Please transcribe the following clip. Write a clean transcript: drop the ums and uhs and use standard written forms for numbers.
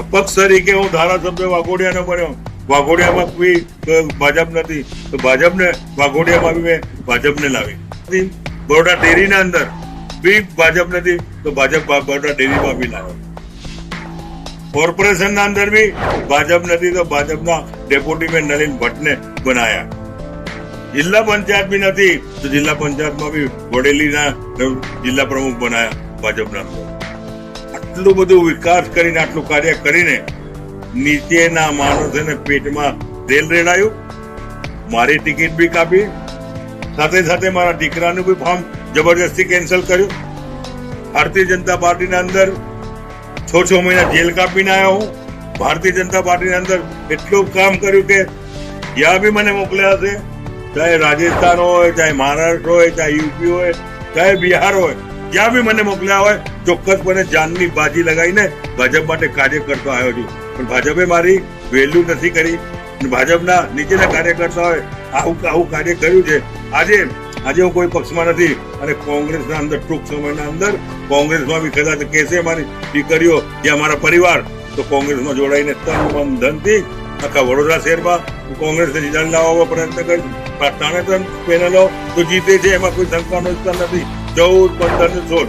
અપક્ષ તરીકે હું ધારાસભ્ય વાઘોડિયાનો બન્યો. વાઘોડિયામાં કોઈ ભાજપ નથી તો ભાજપને વાઘોડિયામાં બી મેં ભાજપને લાવી. બરોડા ડેરીના અંદર બી ભાજપ નથી તો ભાજપ બરોડા ડેરીમાં બી લાવ્યો. કોર્પોરેશનના અંદર બી ભાજપ નથી તો ભાજપના ડેપ્યુટી મેં નલિન ભટ્ટને બનાયા. જિલ્લા પંચાયત બી નથી તો જિલ્લા પંચાયતમાં બી વડેલીના જિલ્લા પ્રમુખ બનાયા ભાજપના. આટલું બધું વિકાસ કરીને આટલું કાર્ય કરીને નીચેના માણસોને પેટમાં તેલ રેડાયું. મારી ટિકિટ બી કાપી, સાથે સાથે મારા દીકરાનું બી ફોર્મ જબરજસ્તી કેન્સલ કર્યું. ભારતીય જનતા પાર્ટીના અંદર 6 મહિના જેલ કાપીને આવ્યો હું. ભારતીય જનતા પાર્ટીના અંદર એટલું કામ કર્યું કે જ્યાં બી મને મોકલ્યા હશે, ચાહે રાજસ્થાન હોય, ચાહે મહારાષ્ટ્ર હોય, ચાહે યુપી હોય, ચાહે બિહાર હોય, જ્યાં બી મને મોકલ્યા હોય ચોક્કસપણે જાનની બાજી લગાવીને ભાજપ માટે કાર્ય કરતો આવ્યો છું. પણ ભાજપે મારી વેલ્યુ નથી કરી. ભાજપના નીચેના કાર્યકર્તા હોય આવું કાર્ય કર્યું છે. આજે હું કોઈ પક્ષમાં નથી અને કોંગ્રેસના અંદર ટૂંક સમયના અંદર કોંગ્રેસમાં બી કદાચ કહેશે મારી દીકરીઓ યા મારા પરિવાર તો કોંગ્રેસમાં જોડાઈને તન મન ધનથી આખા વડોદરા શહેરમાં કોંગ્રેસને જીતાડી લાવવા પ્રયત્ન કરીશ. ત્રણે પેનલો તો જીતે છે, એમાં કોઈ શંકાનો વિસ્તાર નથી. 14, 15 ને 16